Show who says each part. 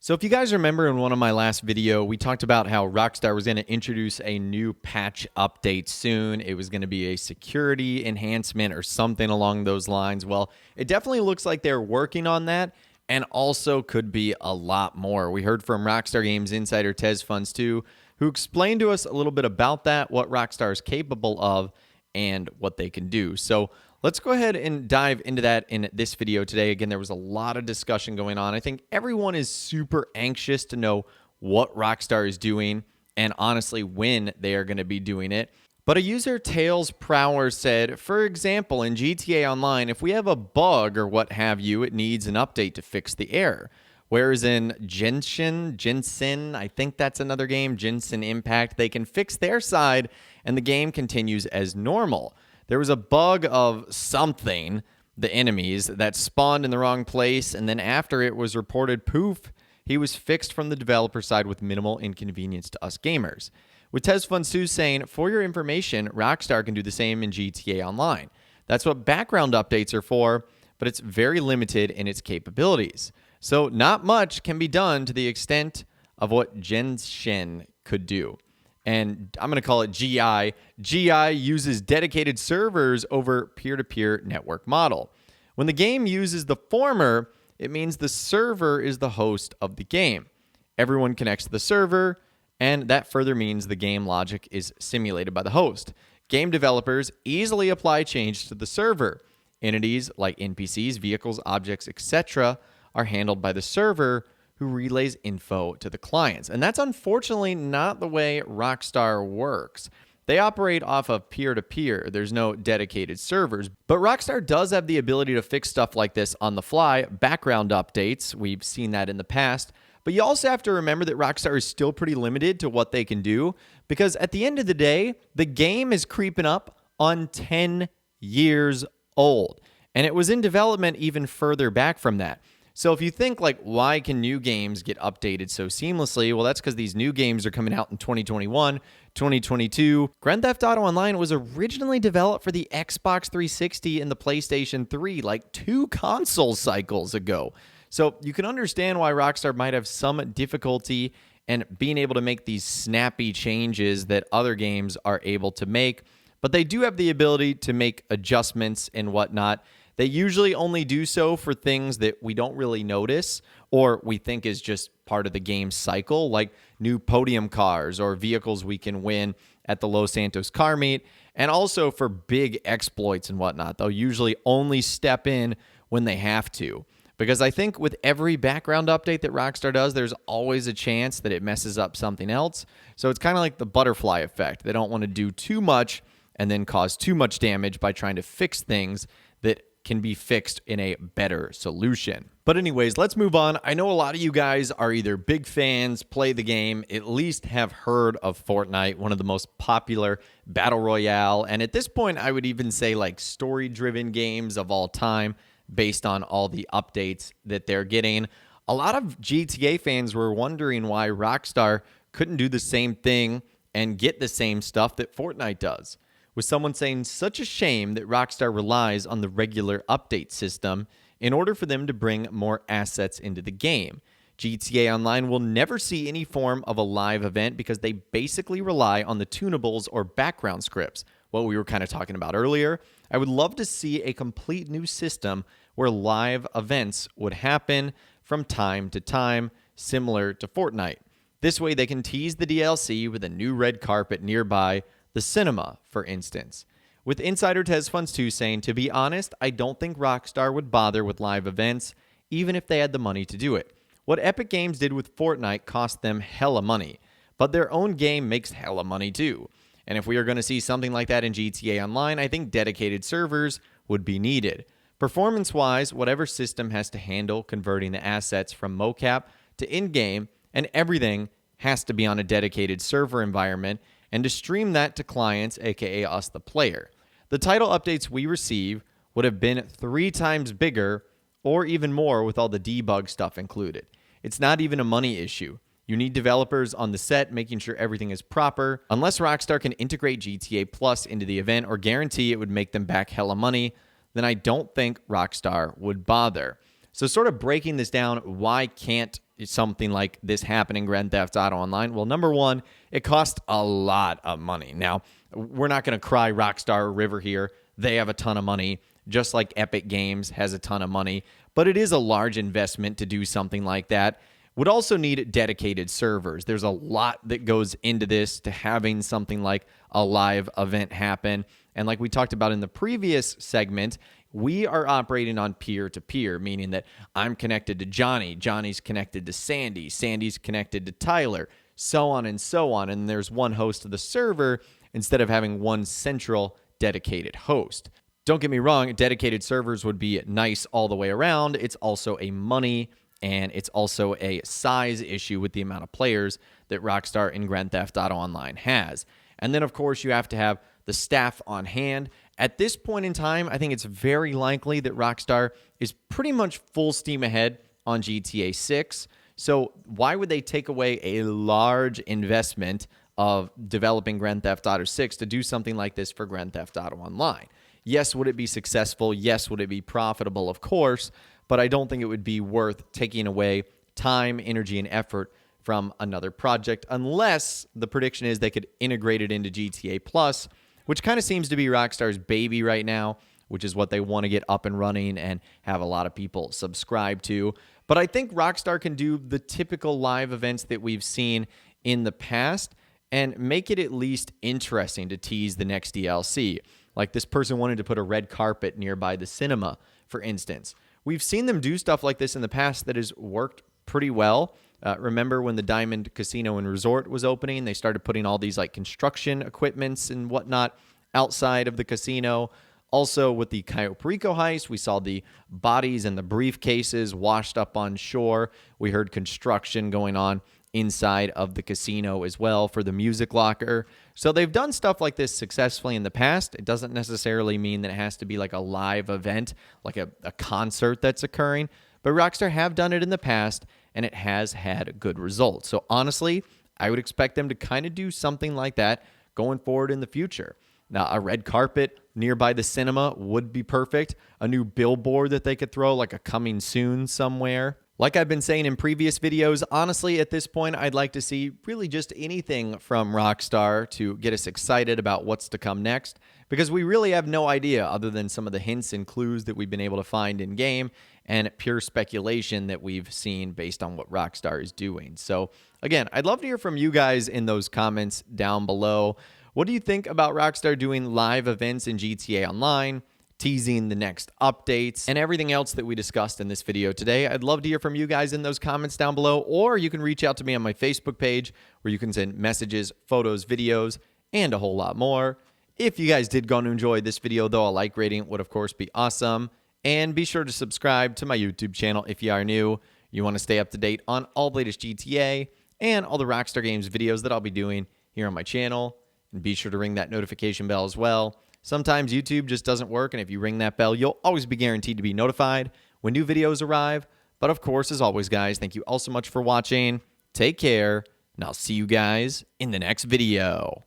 Speaker 1: So if you guys remember in one of my last video, we talked about how Rockstar was going to introduce a new patch update soon. It was going to be a security enhancement or something along those lines. Well, it definitely looks like they're working on that and also could be a lot more. We heard from Rockstar Games insider TezFunds2, who explained to us a little bit about that, what Rockstar is capable of, and what they can do. So let's go ahead and dive into that in this video today. Again, there was a lot of discussion going on. I think everyone is super anxious to know what Rockstar is doing and honestly when they are going to be doing it. But a user, Tails Prower, said, for example, in GTA Online, if we have a bug or what have you, it needs an update to fix the error. Whereas in Genshin, I think that's another game, Genshin Impact, they can fix their side and the game continues as normal. There was a bug of something, the enemies, that spawned in the wrong place, and then after it was reported, poof, he was fixed from the developer side with minimal inconvenience to us gamers. With TezFunds2 saying, for your information, Rockstar can do the same in GTA Online. That's what background updates are for, but it's very limited in its capabilities. So not much can be done to the extent of what Genshin could do. And I'm going to call it GI. GI uses dedicated servers over peer-to-peer network model. When the game uses the former, it means the server is the host of the game. Everyone connects to the server, and that further means the game logic is simulated by the host. Game developers easily apply change to the server. Entities like NPCs, vehicles, objects, etc. are handled by the server, who relays info to the clients. And that's unfortunately not the way Rockstar works. They operate off of peer-to-peer. There's no dedicated servers. But Rockstar does have the ability to fix stuff like this on the fly, background updates. We've seen that in the past. But you also have to remember that Rockstar is still pretty limited to what they can do, because at the end of the day, the game is creeping up on 10 years old. And it was in development even further back from that. So if you think, like, why can new games get updated so seamlessly? Well, that's because these new games are coming out in 2021, 2022. Grand Theft Auto Online was originally developed for the Xbox 360 and the PlayStation 3, like 2 console cycles ago. So you can understand why Rockstar might have some difficulty in being able to make these snappy changes that other games are able to make. But they do have the ability to make adjustments and whatnot. They usually only do so for things that we don't really notice or we think is just part of the game cycle, like new podium cars or vehicles we can win at the Los Santos car meet, and also for big exploits and whatnot. They'll usually only step in when they have to. Because I think with every background update that Rockstar does, there's always a chance that it messes up something else. So it's kind of like the butterfly effect. They don't want to do too much and then cause too much damage by trying to fix things that can be fixed in a better solution. But anyways, let's move on. I know a lot of you guys are either big fans, play the game, at least have heard of Fortnite, one of the most popular battle royale, and at this point I would even say like story-driven games of all time based on all the updates that they're getting. A lot of GTA fans were wondering why Rockstar couldn't do the same thing and get the same stuff that Fortnite does. With someone saying, such a shame that Rockstar relies on the regular update system in order for them to bring more assets into the game. GTA Online will never see any form of a live event because they basically rely on the tunables or background scripts, what we were kind of talking about earlier. I would love to see a complete new system where live events would happen from time to time, similar to Fortnite. This way they can tease the DLC with a new red carpet nearby, the cinema, for instance. With insider TezFunds2 saying, to be honest, I don't think Rockstar would bother with live events, even if they had the money to do it. What Epic Games did with Fortnite cost them hella money, but their own game makes hella money too. And if we are going to see something like that in GTA Online, I think dedicated servers would be needed. Performance-wise, whatever system has to handle converting the assets from mocap to in-game, and everything has to be on a dedicated server environment, and to stream that to clients, aka us the player. The title updates we receive would have been 3 times bigger or even more with all the debug stuff included. It's not even a money issue. You need developers on the set making sure everything is proper. Unless Rockstar can integrate GTA Plus into the event or guarantee it would make them back hella money, then I don't think Rockstar would bother. So sort of breaking this down, why can't something like this happen in Grand Theft Auto Online? Well, number one, it costs a lot of money. Now, we're not going to cry Rockstar River here. They have a ton of money, just like Epic Games has a ton of money. But it is a large investment to do something like that. Would also need dedicated servers. There's a lot that goes into this to having something like a live event happen. And like we talked about in the previous segment, we are operating on peer-to-peer, meaning that I'm connected to Johnny, Johnny's connected to Sandy, Sandy's connected to Tyler, so on and so on. And there's one host of the server instead of having one central dedicated host. Don't get me wrong, dedicated servers would be nice all the way around. It's also a money and it's also a size issue with the amount of players that Rockstar in Grand Theft Auto Online has. And then, of course, you have to have the staff on hand. At this point in time, I think it's very likely that Rockstar is pretty much full steam ahead on GTA 6. So why would they take away a large investment of developing Grand Theft Auto 6 to do something like this for Grand Theft Auto Online? Yes, would it be successful? Yes, would it be profitable? Of course, but I don't think it would be worth taking away time, energy, and effort from another project unless the prediction is they could integrate it into GTA Plus, which kind of seems to be Rockstar's baby right now, which is what they want to get up and running and have a lot of people subscribe to. But I think Rockstar can do the typical live events that we've seen in the past and make it at least interesting to tease the next DLC. Like this person wanted to put a red carpet nearby the cinema, for instance. We've seen them do stuff like this in the past that has worked pretty well. Remember when the Diamond Casino and Resort was opening, they started putting all these like construction equipments and whatnot outside of the casino. Also with the Cayo Perico heist, we saw the bodies and the briefcases washed up on shore. We heard construction going on inside of the casino as well for the music locker. So they've done stuff like this successfully in the past. It doesn't necessarily mean that it has to be like a live event, like a concert that's occurring. But Rockstar have done it in the past, and it has had good results. So honestly, I would expect them to kind of do something like that going forward in the future. Now, a red carpet nearby the cinema would be perfect. A new billboard that they could throw, like a coming soon somewhere. Like I've been saying in previous videos, honestly, at this point, I'd like to see really just anything from Rockstar to get us excited about what's to come next, because we really have no idea other than some of the hints and clues that we've been able to find in-game and pure speculation that we've seen based on what Rockstar is doing. So, again, I'd love to hear from you guys in those comments down below. What do you think about Rockstar doing live events in GTA Online, teasing the next updates, and everything else that we discussed in this video today? I'd love to hear from you guys in those comments down below, or you can reach out to me on my Facebook page where you can send messages, photos, videos, and a whole lot more. If you guys did go and enjoy this video, though, a like rating would, of course, be awesome. And be sure to subscribe to my YouTube channel if you are new. You want to stay up to date on all the latest GTA and all the Rockstar Games videos that I'll be doing here on my channel. And be sure to ring that notification bell as well. Sometimes YouTube just doesn't work, and if you ring that bell, you'll always be guaranteed to be notified when new videos arrive. But of course, as always, guys, thank you all so much for watching. Take care, and I'll see you guys in the next video.